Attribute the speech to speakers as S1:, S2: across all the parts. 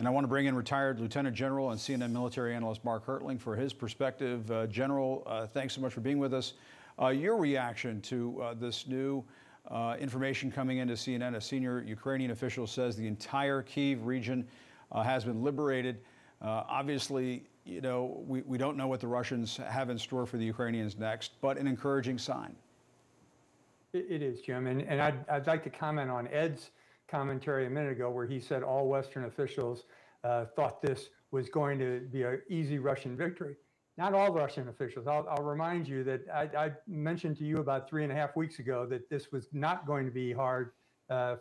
S1: And I want to bring in retired Lieutenant General and CNN military analyst Mark Hertling for his perspective. General, thanks so much for being with us. Your reaction to this new information coming into CNN. A senior Ukrainian official says the entire Kyiv region has been liberated. Obviously, you know, we don't know what the Russians have in store for the Ukrainians next, but an encouraging sign.
S2: It is, Jim. And I'd like to comment on Ed's commentary a minute ago where he said all Western officials thought this was going to be an easy Russian victory. Not all Russian officials. I'll remind you that I mentioned to you about 3.5 weeks ago that this was not going to be hard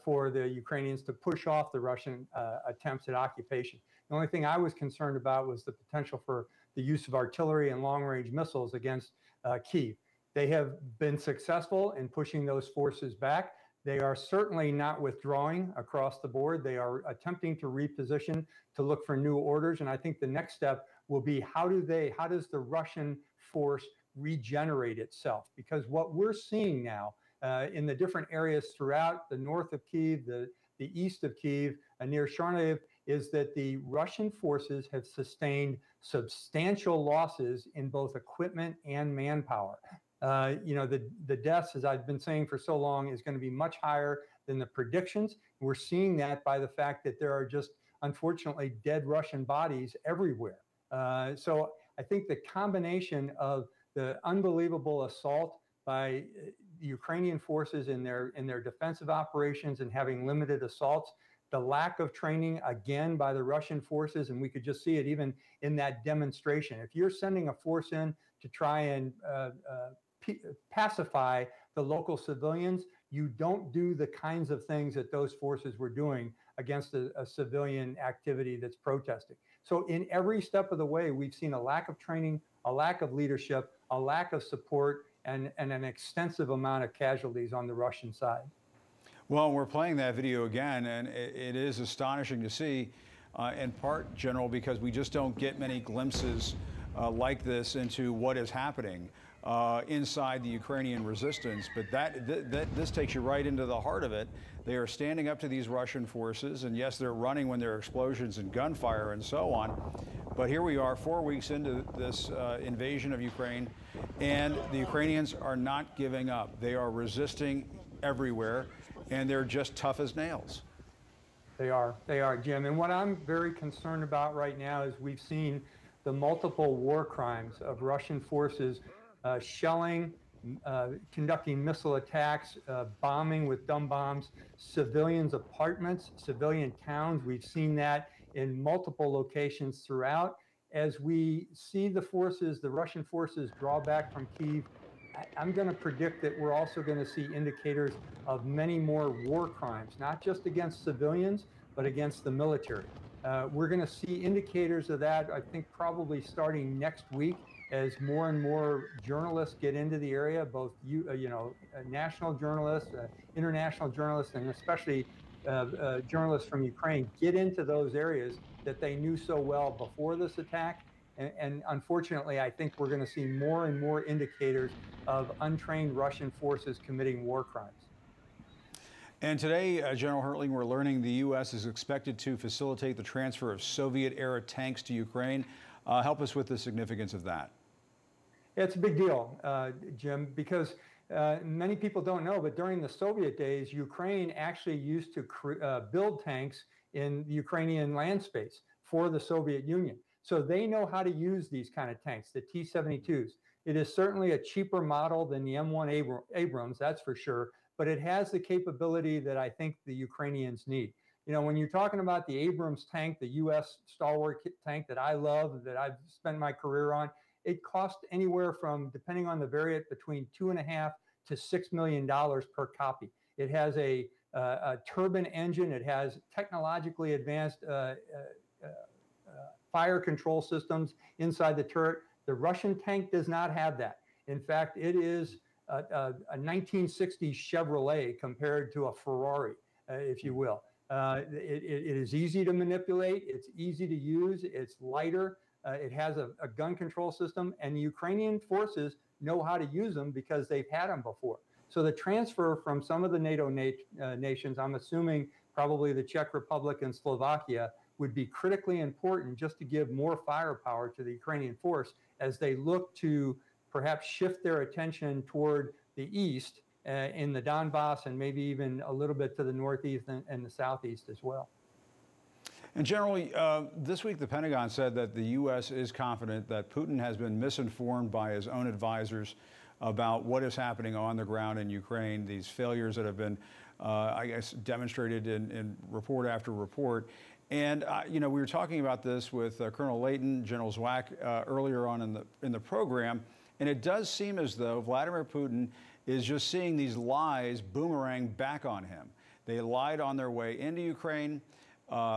S2: for the Ukrainians to push off the Russian attempts at occupation. The only thing I was concerned about was the potential for the use of artillery and long-range missiles against Kyiv. They have been successful in pushing those forces back. They are certainly not withdrawing across the board. They are attempting to reposition to look for new orders. And I think the next step will be how does the Russian force regenerate itself? Because what we're seeing now in the different areas throughout the north of Kyiv, the east of Kyiv, near Chernihiv, is that the Russian forces have sustained substantial losses in both equipment and manpower. You know, the deaths, as I've been saying for so long, is going to be much higher than the predictions. We're seeing that by the fact that there are just, unfortunately, dead Russian bodies everywhere. So I think the combination of the unbelievable assault by the Ukrainian forces in their defensive operations and having limited assaults, the lack of training again by the Russian forces, and we could just see it even in that demonstration. If you're sending a force in to try and pacify the local civilians, you don't do the kinds of things that those forces were doing against a civilian activity that's protesting. So in every step of the way, we've seen a lack of training, a lack of leadership, a lack of support, and an extensive amount of casualties on the Russian side.
S1: Well, we're playing that video again, and it is astonishing to see, in part, General, because we just don't get many glimpses like this into what is happening inside the Ukrainian resistance. But this takes you right into the heart of it. They are standing up to these Russian forces, and yes, they're running when there are explosions and gunfire and so on. But here we are 4 weeks into this invasion of Ukraine, and the Ukrainians are not giving up. They are resisting everywhere, and they're just tough as nails.
S2: They are, Jim. And what I'm very concerned about right now is we've seen the multiple war crimes of Russian forces shelling, conducting missile attacks, bombing with dumb bombs, civilians' apartments, civilian towns. We've seen that in multiple locations throughout. As we see the Russian forces draw back from Kyiv, I'm going to predict that we're also going to see indicators of many more war crimes, not just against civilians, but against the military. We're going to see indicators of that, I think, probably starting next week as more and more journalists get into the area, both national journalists, international journalists, and especially journalists from Ukraine get into those areas that they knew so well before this attack. And unfortunately, I think we're going to see more and more indicators of untrained Russian forces committing war crimes.
S1: And today, General Hertling, we're learning the U.S. is expected to facilitate the transfer of Soviet-era tanks to Ukraine. Help us with the significance of that.
S2: It's a big deal, Jim, because many people don't know, but during the Soviet days, Ukraine actually used to build tanks in the Ukrainian land space for the Soviet Union. So they know how to use these kind of tanks, the T-72s. It is certainly a cheaper model than the M1 Abrams, that's for sure, but it has the capability that I think the Ukrainians need. You know, when you're talking about the Abrams tank, the U.S. stalwart tank that I love, that I've spent my career on, it costs anywhere from, depending on the variant, between $2.5 to $6 million per copy. It has a turbine engine. It has technologically advanced fire control systems inside the turret. The Russian tank does not have that. In fact, it is a 1960s Chevrolet compared to a Ferrari, if you will. It is easy to manipulate. It's easy to use. It's lighter. It has a gun control system, and the Ukrainian forces know how to use them because they've had them before. So the transfer from some of the NATO nations, I'm assuming probably the Czech Republic and Slovakia, would be critically important just to give more firepower to the Ukrainian force as they look to perhaps shift their attention toward the east in the Donbass and maybe even a little bit to the northeast and the southeast as well.
S1: And generally, this week the Pentagon said that the U.S. is confident that Putin has been misinformed by his own advisors about what is happening on the ground in Ukraine, these failures that have been, I guess, demonstrated in report after report. And, you know, we were talking about this with Colonel Leighton, General Zwack earlier on in the program, and it does seem as though Vladimir Putin is just seeing these lies boomerang back on him. They lied on their way into Ukraine.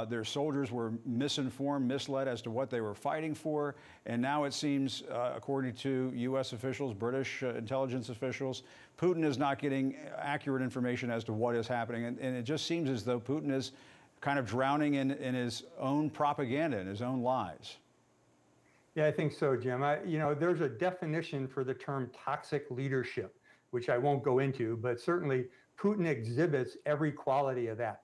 S1: Their soldiers were misinformed, misled as to what they were fighting for. And now it seems, according to U.S. officials, British intelligence officials, Putin is not getting accurate information as to what is happening. And it just seems as though Putin is kind of drowning in his own propaganda, in his own lies.
S2: Yeah, I think so, Jim. You know, there's a definition for the term toxic leadership, which I won't go into, but certainly Putin exhibits every quality of that.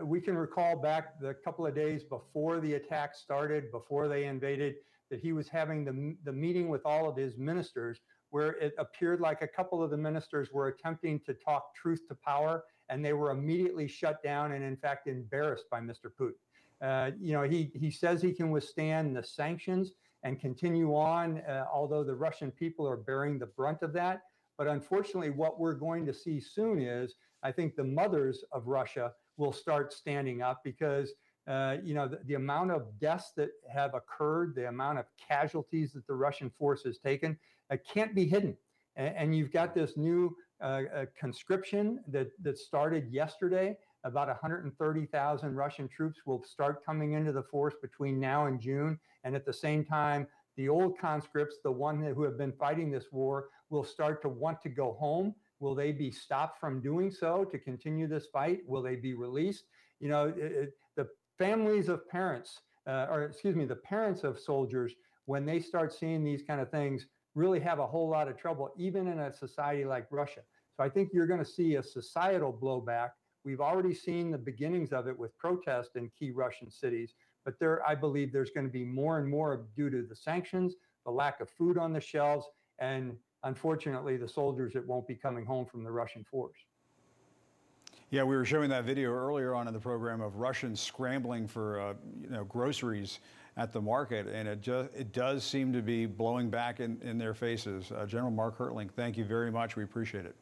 S2: We can recall back the couple of days before the attack started, before they invaded, that he was having the meeting with all of his ministers, where it appeared like a couple of the ministers were attempting to talk truth to power, and they were immediately shut down and, in fact, embarrassed by Mr. Putin. You know, he says he can withstand the sanctions and continue on, although the Russian people are bearing the brunt of that. But unfortunately, what we're going to see soon is, I think the mothers of Russia will start standing up because, you know, the amount of deaths that have occurred, the amount of casualties that the Russian force has taken, can't be hidden. And you've got this new conscription that started yesterday. About 130,000 Russian troops will start coming into the force between now and June. And at the same time, the old conscripts, the ones who have been fighting this war, will start to want to go home. Will they be stopped from doing so to continue this fight? Will they be released? You know, the families of parents, the parents of soldiers, when they start seeing these kind of things, really have a whole lot of trouble, even in a society like Russia. So I think you're going to see a societal blowback. We've already seen the beginnings of it with protests in key Russian cities, but I believe there's going to be more and more due to the sanctions, the lack of food on the shelves, and unfortunately, the soldiers that won't be coming home from the Russian force.
S1: Yeah, we were showing that video earlier on in the program of Russians scrambling for you know, groceries at the market, and it does seem to be blowing back in their faces. General Mark Hertling, thank you very much. We appreciate it.